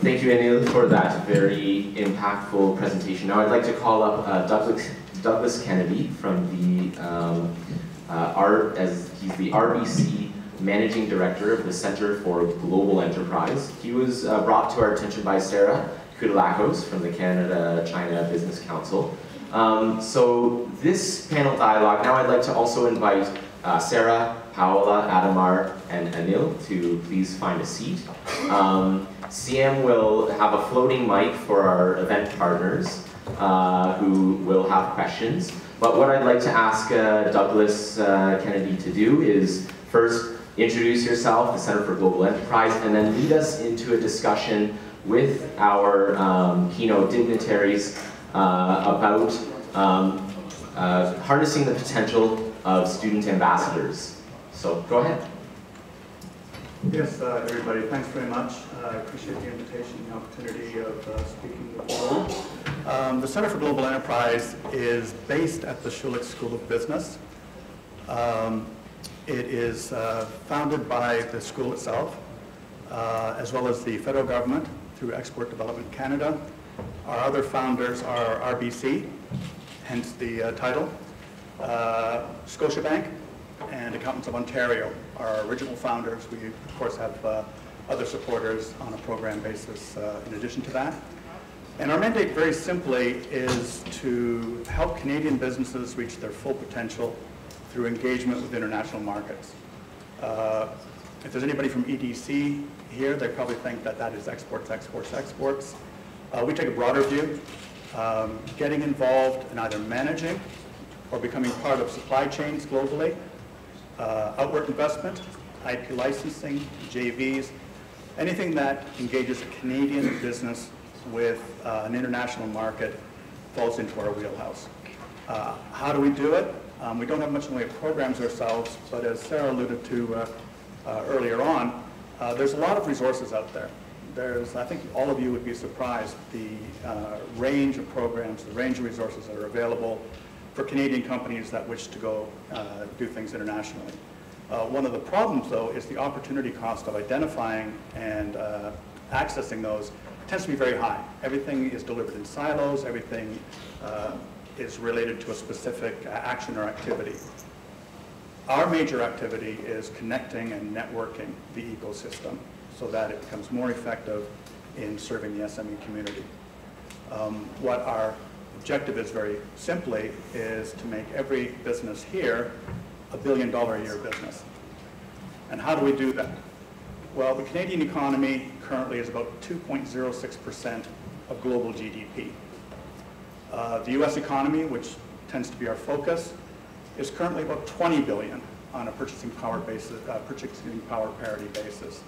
Thank you, Anil, for that very impactful presentation. Now I'd like to call up Douglas Kennedy from the he's the RBC Managing Director of the Center for Global Enterprise. He was brought to our attention by Sarah Kudalakos from the Canada-China Business Council. So this panel dialogue, now I'd like to also invite Sarah, Paola, Adamar, and Anil to please find a seat. CM will have a floating mic for our event partners who will have questions. But what I'd like to ask Douglas Kennedy to do is first introduce yourself, the Center for Global Enterprise, and then lead us into a discussion with our keynote dignitaries about harnessing the potential of student ambassadors. So go ahead. Yes, everybody, thanks very much. I appreciate the invitation and the opportunity of speaking with you all. The Center for Global Enterprise is based at the Schulich School of Business. It is founded by the school itself, as well as the federal government through Export Development Canada. Our other founders are RBC, hence the title, Scotiabank, and Accountants of Ontario, our original founders. We, of course, have other supporters on a program basis in addition to that. And our mandate, very simply, is to help Canadian businesses reach their full potential through engagement with international markets. If there's anybody from EDC here, they probably think that that is exports, exports, exports. We take a broader view, getting involved in either managing or becoming part of supply chains globally, outward investment, IP licensing, JVs, anything that engages a Canadian business with an international market falls into our wheelhouse. How do we do it? We don't have much in the way of programs ourselves, but as Sarah alluded to earlier on, there's a lot of resources out there. I think all of you would be surprised the range of programs, the range of resources that are available for Canadian companies that wish to go do things internationally. One of the problems, though, is the opportunity cost of identifying and accessing those tends to be very high. Everything is delivered in silos. Everything is related to a specific action or activity. Our major activity is connecting and networking the ecosystem so that it becomes more effective in serving the SME community. What our objective is, very simply, is to make every business here a $1 billion a year business. And how do we do that? Well, the Canadian economy currently is about 2.06% of global GDP. The US economy, which tends to be our focus, is currently about 20 billion on a purchasing power parity basis.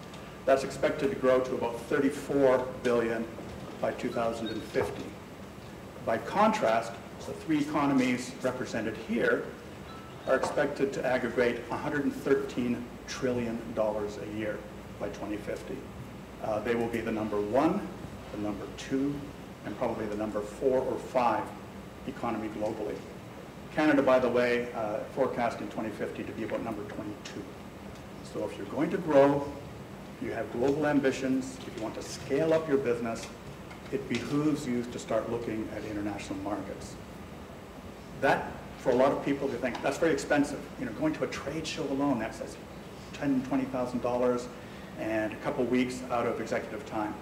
That's expected to grow to about 34 billion by 2050. By contrast, the three economies represented here are expected to aggregate $113 trillion a year by 2050. They will be the number 1, the number 2, and probably the number 4 or 5 economy globally. Canada, by the way, forecast in 2050 to be about number 22. So if you're going to grow, you have global ambitions, if you want to scale up your business, it behooves you to start looking at international markets. That, for a lot of people, they think that's very expensive. You know, going to a trade show alone, that's $10,000, $20,000 and a couple weeks out of executive time.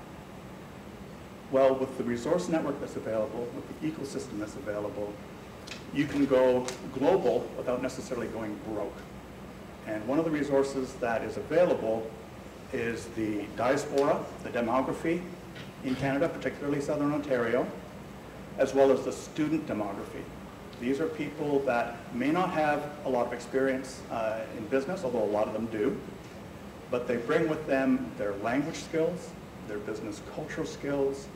Well, with the resource network that's available, with the ecosystem that's available, you can go global without necessarily going broke. And one of the resources that is available is the diaspora, the demography in Canada, particularly Southern Ontario, as well as the student demography. These are people that may not have a lot of experience in business, although a lot of them do, but they bring with them their language skills, their business cultural skills,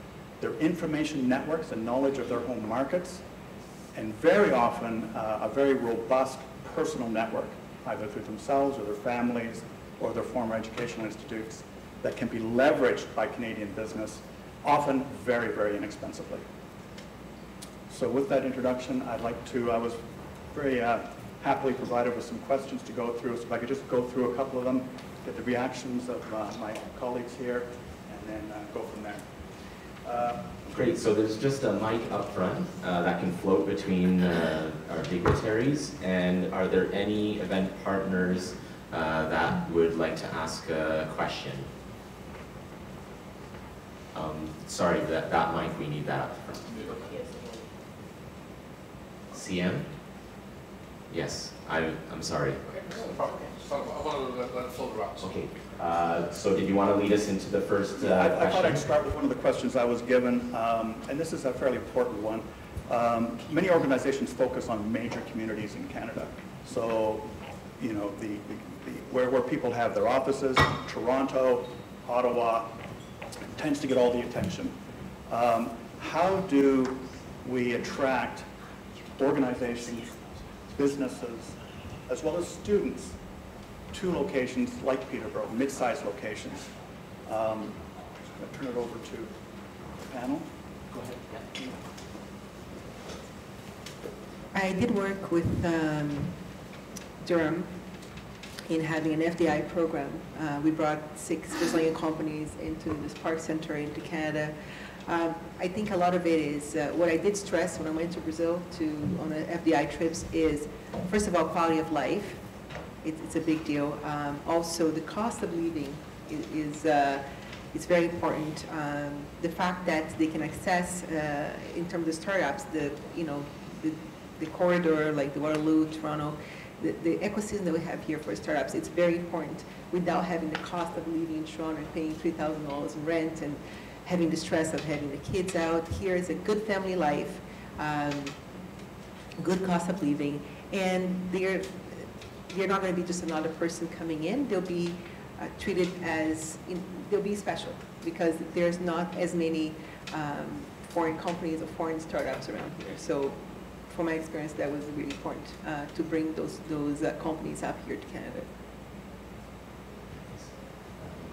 their information networks and knowledge of their home markets, and very often a very robust personal network, either through themselves or their families or their former educational institutes, that can be leveraged by Canadian business, often very, very inexpensively. So with that introduction, I was very happily provided with some questions to go through, so if I could just go through a couple of them, get the reactions of my colleagues here, and then go from there. Great, so there's just a mic up front that can float between our dignitaries, and are there any event partners that would like to ask a question? Sorry, that mic, we need that up front. CM? Yes, I'm sorry. I want to let it float around. Okay, so did you want to lead us into the first question? I thought I'd start with one of the questions I was given, and this is a fairly important one. Many organizations focus on major communities in Canada. So, you know, where people have their offices, Toronto, Ottawa, tends to get all the attention. How do we attract organizations, businesses, as well as students to locations like Peterborough, mid-sized locations? I'm going to turn it over to the panel. Go ahead. Yeah. I did work with Durham in having an FDI program. We brought 6 Brazilian companies into this park center into Canada. I think a lot of it is, what I did stress when I went to Brazil on the FDI trips is, first of all, quality of life. It's a big deal. Also, the cost of living is very important. The fact that they can access, in terms of startups, the corridor, like the Waterloo, Toronto, the ecosystem that we have here for startups, it's very important without having the cost of living in Toronto and paying $3,000 in rent and having the stress of having the kids out. Here is a good family life, good cost of living, and they're not going to be just another person coming in. They'll be treated as, they'll be special because there's not as many foreign companies or foreign startups around here. So from my experience, that was really important to bring those companies up here to Canada.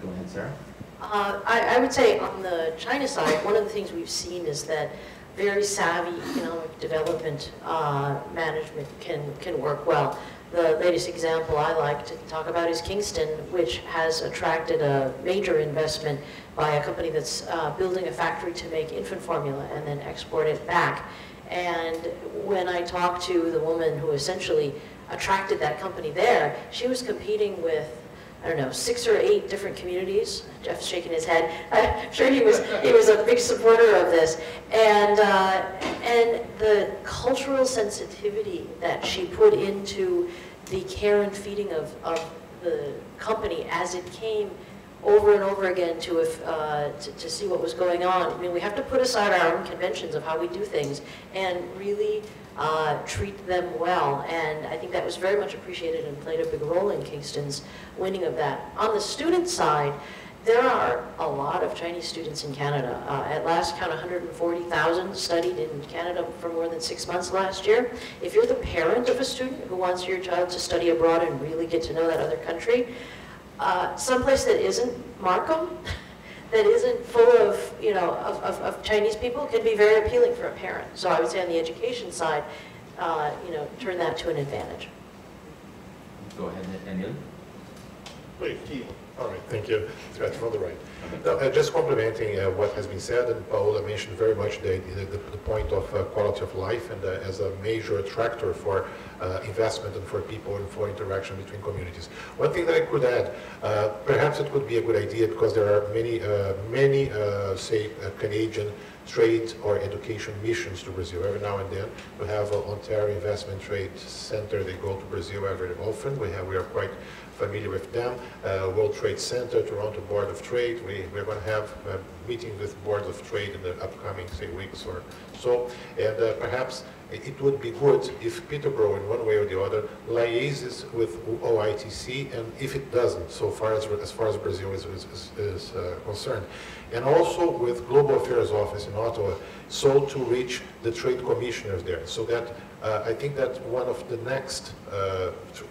Go ahead, Sarah. I would say on the China side, one of the things we've seen is that very savvy economic development management can work well. The latest example I like to talk about is Kingston, which has attracted a major investment by a company that's building a factory to make infant formula and then export it back. And when I talked to the woman who essentially attracted that company there, she was competing with, I don't know, 6 or 8 different communities. Jeff's shaking his head. I'm sure he was a big supporter of this. And the cultural sensitivity that she put into the care and feeding of the company as it came over and over again to see what was going on. I mean, we have to put aside our own conventions of how we do things and really treat them well. And I think that was very much appreciated and played a big role in Kingston's winning of that. On the student side, there are a lot of Chinese students in Canada. At last count, 140,000 studied in Canada for more than 6 months last year. If you're the parent of a student who wants your child to study abroad and really get to know that other country, someplace that isn't Markham, that isn't full of, of Chinese people, can be very appealing for a parent. So I would say on the education side, turn that to an advantage. Go ahead, Anil. Great. All right, thank you. It's from the right. No, just complementing what has been said, and Paola mentioned very much the point of quality of life and as a major attractor for investment and for people and for interaction between communities. One thing that I could add, perhaps it could be a good idea because there are many say, Canadian trade or education missions to Brazil. Every now and then we have an Ontario Investment Trade Center. They go to Brazil every often. We are quite familiar with them. World Trade Center, Toronto Board of Trade. We're going to have a meeting with boards of trade in the upcoming, say, weeks or so. And perhaps it would be good if Peterborough, in one way or the other, liaises with OITC, and if it doesn't, so far as Brazil is concerned, and also with Global Affairs Office in Ottawa, so to reach the trade commissioners there, so that I think that one of the next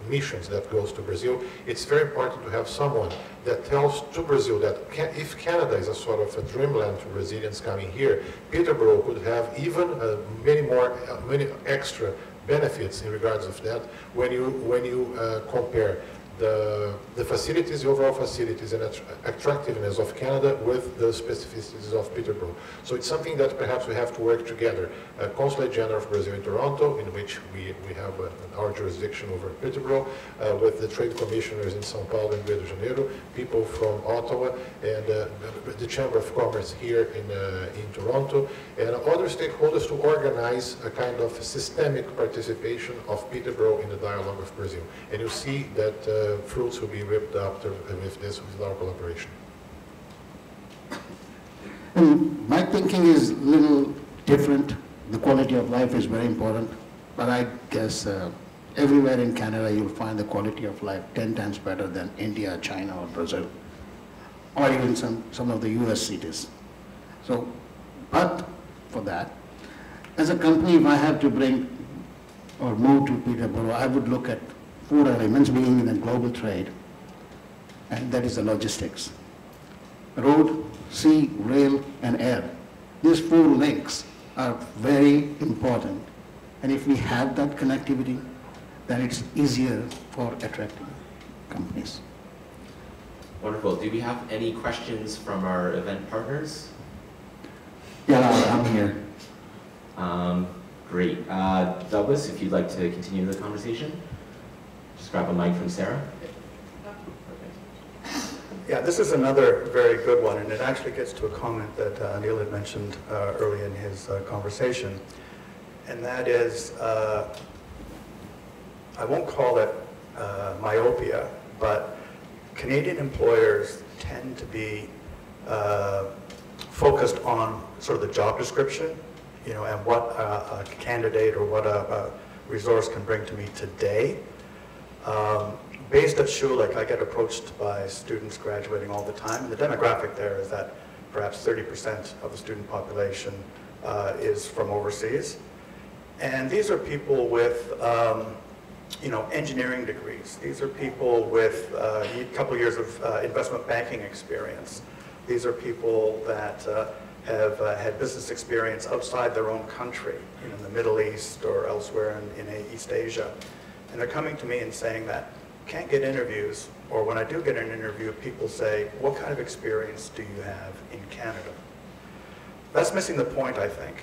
missions that goes to Brazil, it's very important to have someone that tells to Brazil that if Canada is a sort of a dreamland for Brazilians coming here, Peterborough could have even many extra benefits in regards of that when you compare the facilities, the overall facilities and attractiveness of Canada with the specificities of Peterborough. So it's something that perhaps we have to work together. Consulate General of Brazil in Toronto, in which we have our jurisdiction over Peterborough, with the trade commissioners in São Paulo and Rio de Janeiro, people from Ottawa, and the Chamber of Commerce here in Toronto, and other stakeholders to organize a kind of systemic participation of Peterborough in the dialogue of Brazil. And you see that fruits will be reaped after with our collaboration. And my thinking is a little different. The quality of life is very important, but I guess everywhere in Canada you'll find the quality of life 10 times better than India, China, or Brazil, or even some of the US cities. So, but for that, as a company, if I have to bring or move to Peterborough, I would look at 4 elements being in a global trade, and that is the logistics. Road, sea, rail, and air. These 4 links are very important. And if we have that connectivity, then it's easier for attracting companies. Wonderful. Do we have any questions from our event partners? Yeah, I'm here. Great. Douglas, if you'd like to continue the conversation, just grab a mic from Sarah. Yeah, this is another very good one, and it actually gets to a comment that Anil had mentioned early in his conversation, and that is, I won't call it myopia, but Canadian employers tend to be focused on sort of the job description, you know, and what a candidate or what a resource can bring to me today. Based at Schulich, I get approached by students graduating all the time, and the demographic there is that perhaps 30% of the student population is from overseas. And these are people with, you know, engineering degrees. These are people with a couple years of investment banking experience. These are people that have had business experience outside their own country, you know, in the Middle East or elsewhere in East Asia. And they're coming to me and saying that, can't get interviews, or when I do get an interview, people say, what kind of experience do you have in Canada? That's missing the point, I think.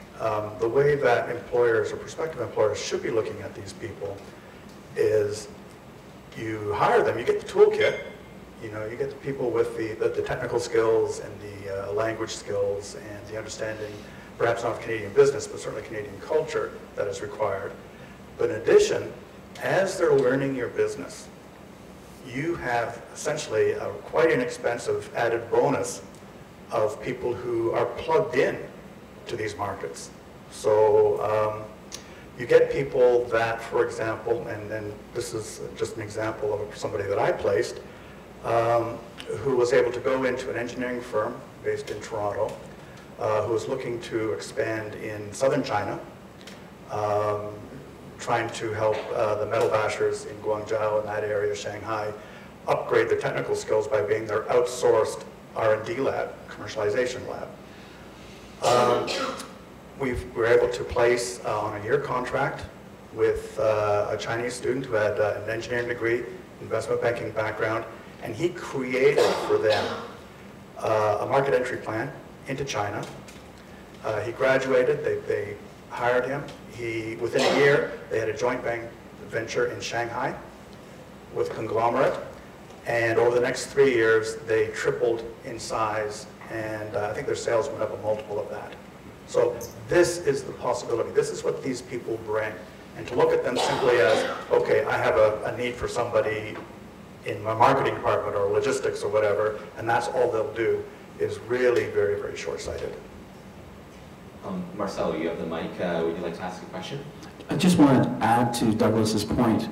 The way that employers or prospective employers should be looking at these people is you hire them, you get the toolkit, you know, you get the people with the technical skills and the language skills and the understanding, perhaps not of Canadian business, but certainly Canadian culture that is required. But in addition, as they're learning your business, you have essentially a quite inexpensive added bonus of people who are plugged in to these markets. So you get people that, for example, and this is just an example of somebody that I placed, who was able to go into an engineering firm based in Toronto, who was looking to expand in southern China, trying to help the metal bashers in Guangzhou and that area, Shanghai, upgrade their technical skills by being their outsourced R&D lab, commercialization lab. We were able to place on a year contract with a Chinese student who had an engineering degree, investment banking background, and he created for them a market entry plan into China. He graduated, they hired him. Within a year, they had a joint venture in Shanghai with a conglomerate, and over the next 3 years, they tripled in size, and I think their sales went up a multiple of that. So this is the possibility. This is what these people bring. And to look at them simply as, okay, I have a need for somebody in my marketing department or logistics or whatever, and that's all they'll do, is really very, very short-sighted. Marcelo, you have the mic. Would you like to ask a question? I just want to add to Douglas's point.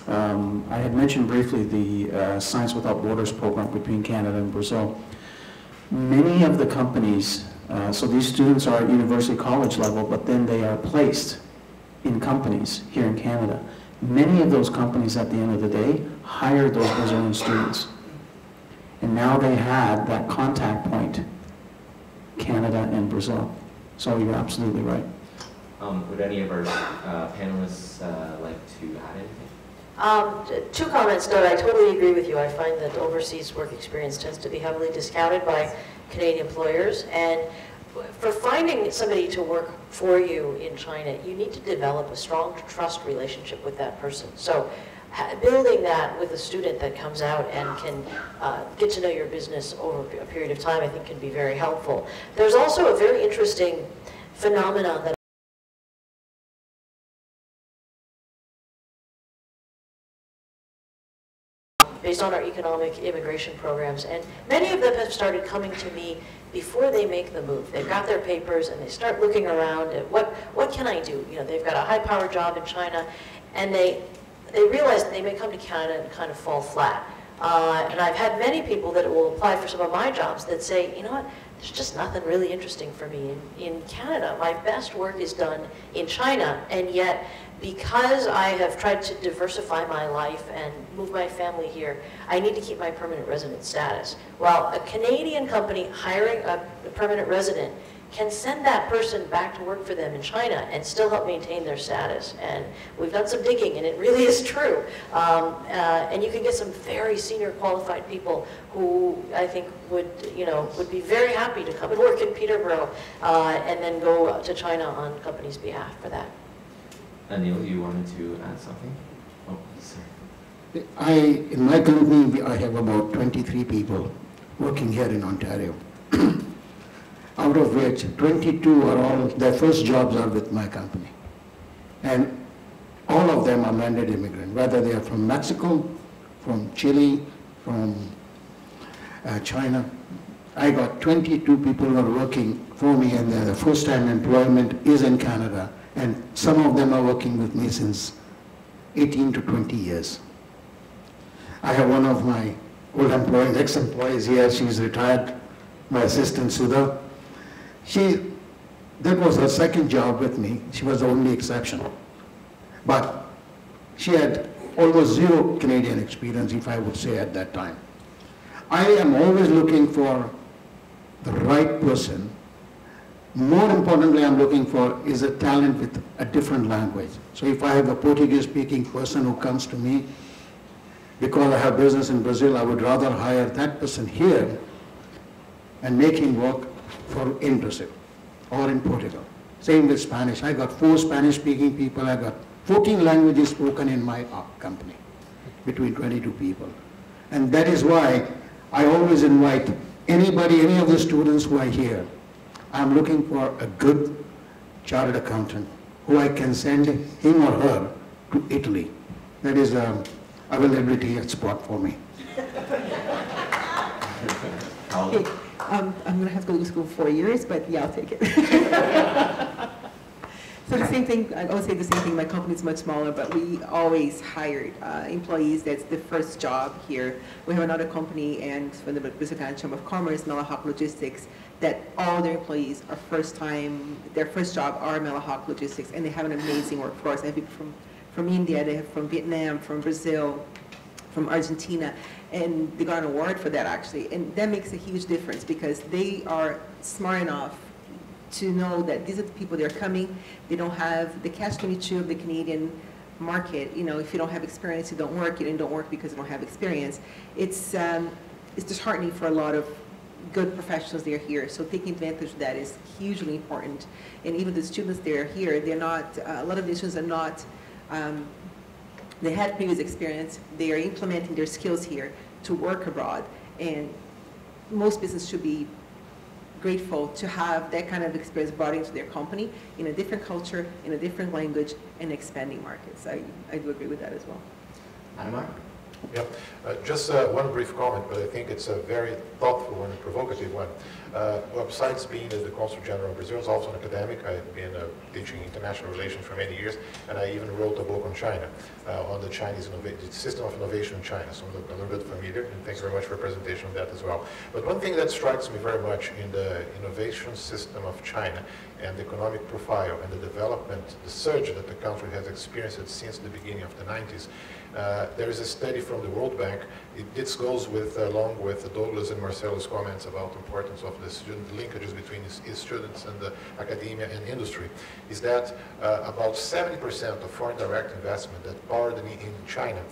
I had mentioned briefly the Science Without Borders program between Canada and Brazil. Many of the companies, so these students are at university college level, but then they are placed in companies here in Canada. Many of those companies at the end of the day hired those Brazilian students. And now they have that contact point, Canada and Brazil. So you're absolutely right. Would any of our panelists like to add anything? Two comments, Doug. I totally agree with you. I find that overseas work experience tends to be heavily discounted by Canadian employers. And for finding somebody to work for you in China, you need to develop a strong trust relationship with that person. So building that with a student that comes out and can get to know your business over a period of time, I think can be very helpful. There's also a very interesting phenomenon that based on our economic immigration programs, and many of them have started coming to me before they make the move. They've got their papers and they start looking around at what can I do? You know, they've got a high-powered job in China, and they realize that they may come to Canada and kind of fall flat. And I've had many people that will apply for some of my jobs that say, you know what, there's just nothing really interesting for me in Canada. My best work is done in China, and yet because I have tried to diversify my life and move my family here, I need to keep my permanent resident status. Well, a Canadian company hiring a permanent resident can send that person back to work for them in China and still help maintain their status. And we've done some digging, and it really is true. And you can get some very senior qualified people who I think would be very happy to come and work in Peterborough and then go to China on company's behalf for that. Anil, you wanted to add something? Oh, sorry. In my company, I have about 23 people working here in Ontario. Out of which 22 are all, their first jobs are with my company. And all of them are landed immigrant, whether they are from Mexico, from Chile, from China. I got 22 people who are working for me, and their first time employment is in Canada. And some of them are working with me since 18 to 20 years. I have one of my old employees, ex-employees here, she's retired, my assistant Sudha. That was her second job with me. She was the only exception. But she had almost zero Canadian experience, if I would say, at that time. I am always looking for the right person. More importantly, I'm looking for is a talent with a different language. So if I have a Portuguese-speaking person who comes to me, because I have business in Brazil, I would rather hire that person here and make him work in Brazil or in Portugal. Same with Spanish. I got 4 Spanish-speaking people. I got 14 languages spoken in my company, between 22 people. And that is why I always invite anybody, any of the students who are here. I'm looking for a good chartered accountant who I can send him or her to Italy. That is availability spot for me. Okay, I'm going to have to go to school 4 years, but yeah, I'll take it. So the same thing, I would say the same thing, my company's much smaller, but we always hired employees, that's the first job here. We have another company, and from the Brazil Chamber of Commerce, Melahawk Logistics, that all their employees are their first job are Melahawk Logistics, and they have an amazing workforce. I have people from India, they have from Vietnam, from Brazil, from Argentina, and they got an award for that actually. And that makes a huge difference because they are smart enough to know that these are the people that are coming. They don't have the catch-22 of the Canadian market. You know, if you don't have experience, you don't work. You don't work because you don't have experience. It's disheartening for a lot of good professionals that are here. So taking advantage of that is hugely important. And even the students that are here, they're not, a lot of the students are not, they had previous experience. They are implementing their skills here to work abroad. And most businesses should be grateful to have that kind of experience brought into their company in a different culture, in a different language, and expanding markets. I do agree with that as well. Adamar? Yeah, just one brief comment, but I think it's a very thoughtful and provocative one. Well, besides being the Consul General of Brazil, I was also an academic. I've been teaching international relations for many years, and I even wrote a book on China, on the Chinese system of innovation in China, so I'm a little bit familiar, and thanks very much for a presentation on that as well. But one thing that strikes me very much in the innovation system of China, and the economic profile and the development, the surge that the country has experienced since the beginning of the 90s. There is a study from the World Bank. This goes with, along with Douglas and Marcelo's comments about the importance of the student linkages between students and the academia and industry, is that about 70% of foreign direct investment that poured in China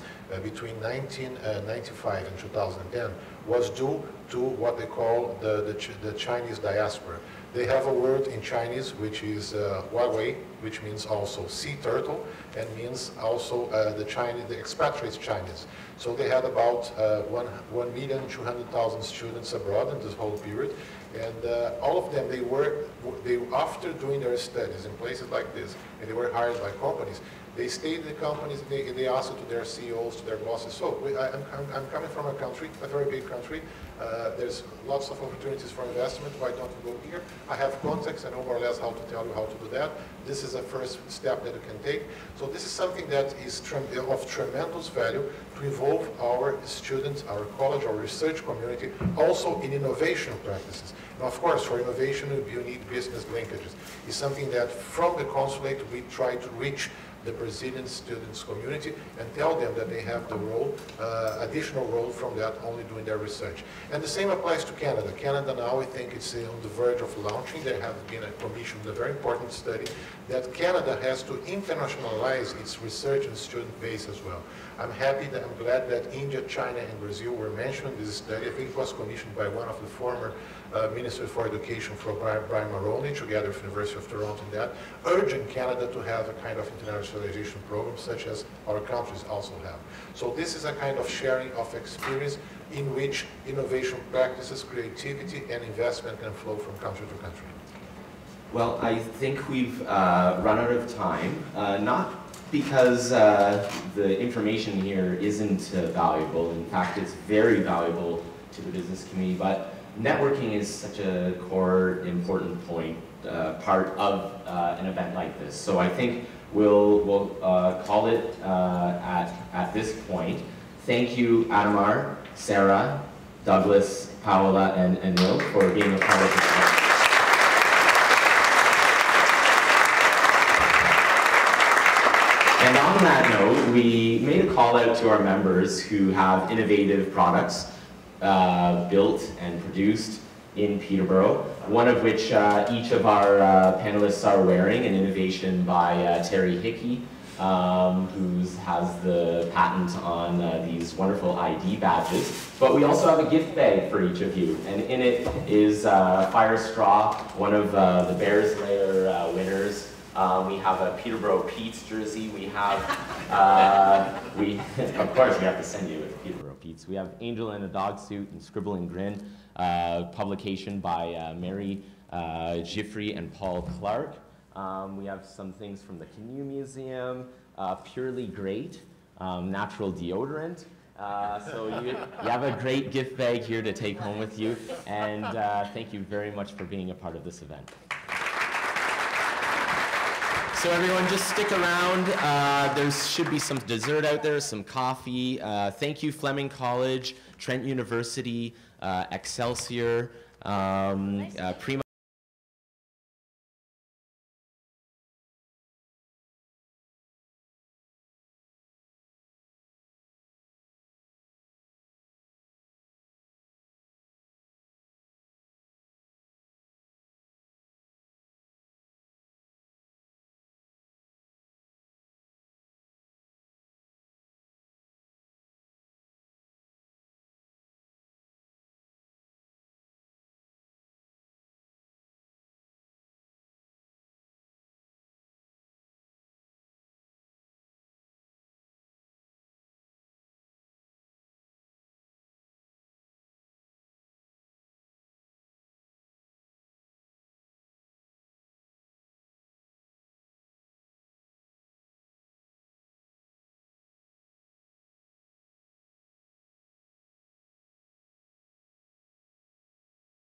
between 1995 and 2010 was due to what they call the Chinese diaspora. They have a word in Chinese which is Huawei, which means also sea turtle, and means also the expatriates Chinese. So they had about 1,200,000 students abroad in this whole period, and all of them, after doing their studies in places like this, and they were hired by companies, they stayed in the companies, they asked to their CEOs, to their bosses, so I'm coming from a country, a very big country, there's lots of opportunities for investment, why don't you go here? I have contacts, I know more or less how to tell you how to do that. This is a first step that you can take. So this is something that is of tremendous value to involve our students, our college, our research community, also in innovation practices. And of course, for innovation, you need business linkages. It's something that from the consulate, we try to reach the Brazilian students community and tell them that they have the role, additional role from that, only doing their research. And the same applies to Canada. Canada now, I think it's on the verge of launching. There has been a commission, a very important study, that Canada has to internationalize its research and student base as well. I'm glad that India, China, and Brazil were mentioned in this study. I think it was commissioned by one of the former Minister for Education, for Brian Maroney, together with the University of Toronto, in that, urging Canada to have a kind of internationalization program, such as our countries also have. So this is a kind of sharing of experience in which innovation practices, creativity, and investment can flow from country to country. Well, I think we've run out of time, not because the information here isn't valuable. In fact, it's very valuable to the business community, but networking is such a core, important part of an event like this. So I think we'll call it at this point. Thank you, Adamar, Sarah, Douglas, Paola, and Anil for being a part of this event. And on that note, we made a call out to our members who have innovative products built and produced in Peterborough, one of which each of our panelists are wearing, an innovation by Terry Hickey, who has the patent on these wonderful ID badges. But we also have a gift bag for each of you, and in it is Fire Straw, one of the Bears Lair winners. We have a Peterborough Pete's jersey. We have, of course, we have to send you with Peterborough Pete's. We have Angel in a Dog Suit and Scribble and Grin, publication by Mary Giffrey and Paul Clark. We have some things from the Canoe Museum, Purely Great, natural deodorant. So you have a great gift bag here to take home with you, and thank you very much for being a part of this event. So everyone, just stick around. There should be some dessert out there, some coffee. Thank you, Fleming College, Trent University, Excelsior, Prima.